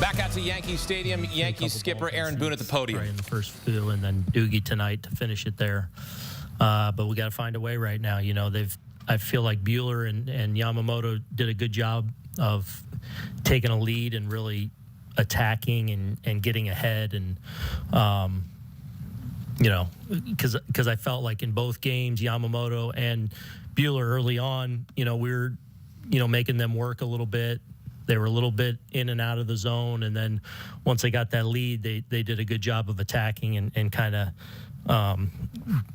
Back out to Yankee Stadium. Yankees skipper Aaron Boone at the podium. Right in the first few, and then Doogie tonight to finish it there. But we got to find a way right now. You know, I feel like Buehler and Yamamoto did a good job of taking a lead and really attacking and getting ahead. And, you know, because I felt like in both games, Yamamoto and Buehler early on, you know, we were, you know, making them work a little bit. They were a little bit in and out of the zone, and then once they got that lead, they did a good job of attacking and kind of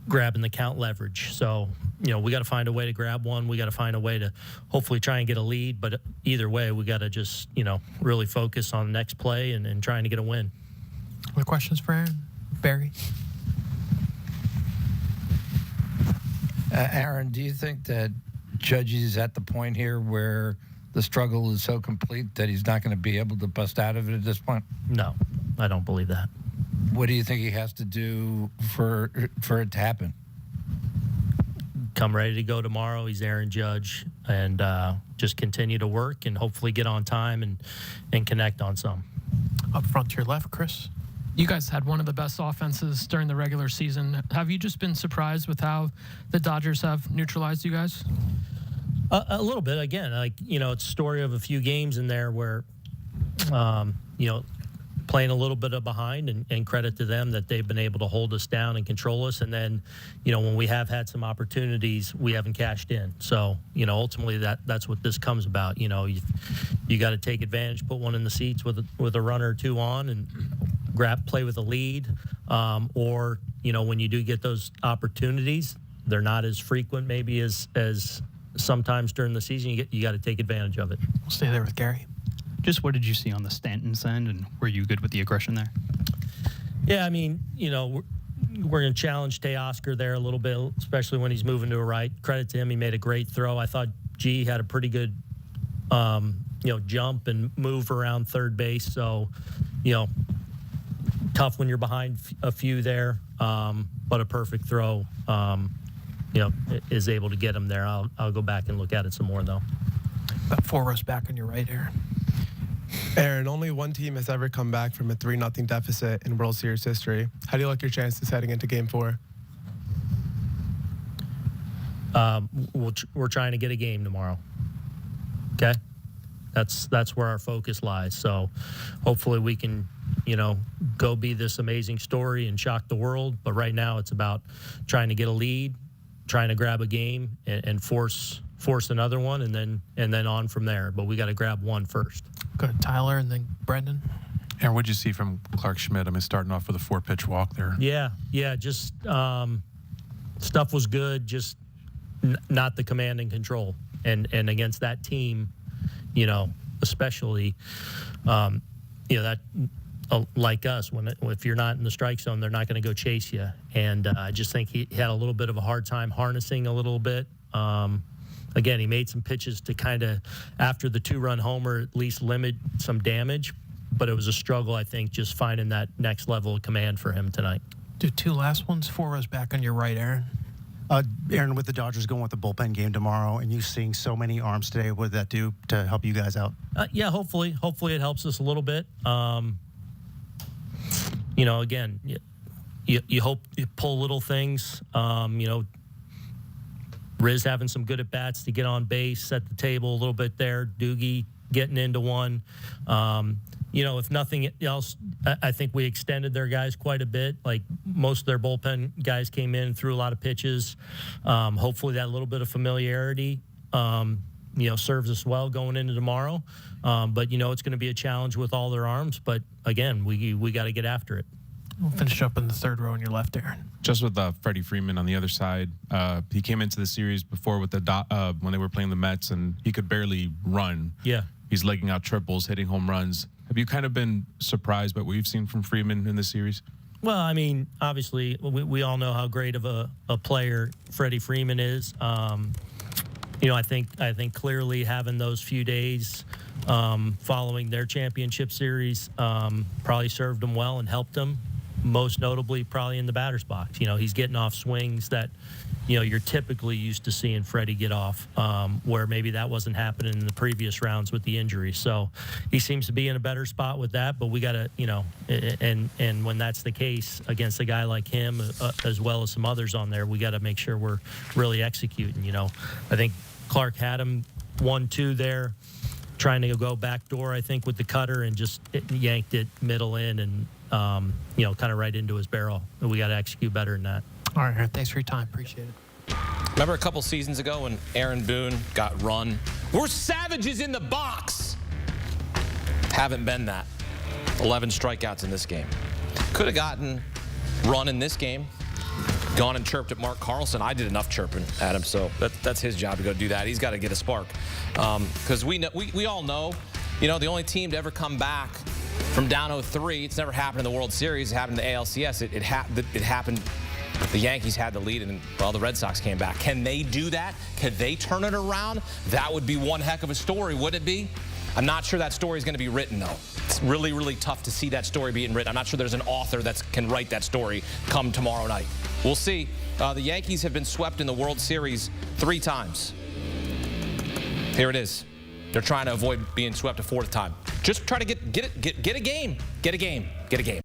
grabbing the count leverage. So, you know, we got to find a way to grab one. We got to find a way to hopefully try and get a lead. But either way, we got to just, you know, really focus on the next play and trying to get a win. Other questions for Aaron? Barry? Aaron, do you think that Judge is at the point here where the struggle is so complete that he's not going to be able to bust out of it at this point? No, I don't believe that. What do you think he has to do for it to happen? Come ready to go tomorrow. He's Aaron Judge, and just continue to work and hopefully get on time and connect on some. Up front to your left, Chris. You guys had one of the best offenses during the regular season. Have you just been surprised with how the Dodgers have neutralized you guys? A little bit. Again, like, you know, it's a story of a few games in there where, you know, playing a little bit of behind, and credit to them that they've been able to hold us down and control us. And then, you know, when we have had some opportunities, we haven't cashed in. So, you know, ultimately that's what this comes about. You know, you got to take advantage, put one in the seats with a runner or two on, and play with a lead. Or, you know, when you do get those opportunities, they're not as frequent maybe as sometimes during the season. You got to take advantage of it. We'll stay there with Gary. Just what did you see on the Stanton's end, and were you good with the aggression there? Yeah, I mean, you know, we're going to challenge Teoscar there a little bit, especially when he's moving to a right. Credit to him, he made a great throw. I thought G had a pretty good, you know, jump and move around third base. So, you know, tough when you're behind a few there, but a perfect throw, you know, is able to get him there. I'll go back and look at it some more, though. About 4 rows back on your right, Aaron. Aaron, only one team has ever come back from a 3-0 deficit in World Series history. How do you like your chances heading into Game 4? We're trying to get a game tomorrow. Okay? That's where our focus lies. So hopefully we can, you know, go be this amazing story and shock the world. But right now it's about trying to get a lead, trying to grab a game and force another one, and then on from there. But we got to grab one first. Go to Tyler and then Brendan. Aaron, what'd you see from Clark Schmidt? I mean, starting off with a 4-pitch walk there. Yeah, just stuff was good, just not the command and control. And against that team, you know, especially, you know, that like us, if you're not in the strike zone, they're not going to go chase you. And I just think he had a little bit of a hard time harnessing a little bit. Again, he made some pitches to kind of, after the 2-run homer, at least limit some damage. But it was a struggle, I think, just finding that next level of command for him tonight. Do 2 last ones. 4 rows back on your right, Aaron. Aaron, with the Dodgers going with the bullpen game tomorrow, and you seeing so many arms today, what did that do to help you guys out? Yeah, hopefully it helps us a little bit. You know, again, you hope you pull little things. You know, Riz having some good at-bats to get on base, set the table a little bit there. Doogie getting into one. You know, if nothing else, I think we extended their guys quite a bit. Like, most of their bullpen guys came in and threw a lot of pitches. Hopefully that little bit of familiarity, you know, serves us well going into tomorrow. But, you know, it's going to be a challenge with all their arms. But, again, we got to get after it. We'll finish up in the 3rd row on your left, Aaron. Just with Freddie Freeman on the other side, he came into the series before with the when they were playing the Mets, and he could barely run. Yeah. He's legging out triples, hitting home runs. Have you kind of been surprised by what you've seen from Freeman in this series? Well, I mean, obviously, we all know how great of a player Freddie Freeman is. You know, I think clearly having those few days following their championship series probably served him well and helped him. most notably probably in the batter's box. He's getting off swings that, you're typically used to seeing Freddie get off, where maybe that wasn't happening in the previous rounds with the injury. So he seems to be in a better spot with that, but we got to, and when that's the case against a guy like him, as well as some others on there, we got to make sure we're really executing. I think Clark had him 1-2 there, trying to go back door, I think, with the cutter, and just yanked it middle in and, kind of right into his barrel. We got to execute better than that. All right, Aaron. Thanks for your time. Appreciate it. Remember a couple seasons ago when Aaron Boone got run? We're savages in the box. Haven't been that. 11 strikeouts in this game. Could have gotten run in this game. Gone and chirped at Mark Carlson. I did enough chirping at him, so that's his job to go do that. He's got to get a spark. Because we all know, the only team to ever come back from down 0-3, it's never happened in the World Series. It happened in the ALCS. It happened. The Yankees had the lead, and the Red Sox came back. Can they do that? Can they turn it around? That would be one heck of a story, wouldn't it be? I'm not sure that story is going to be written, though. It's really, really tough to see that story being written. I'm not sure there's an author that can write that story come tomorrow night. We'll see. The Yankees have been swept in the World Series 3 times. Here it is. They're trying to avoid being swept a 4th time. Just try to get a game. Get a game. Get a game.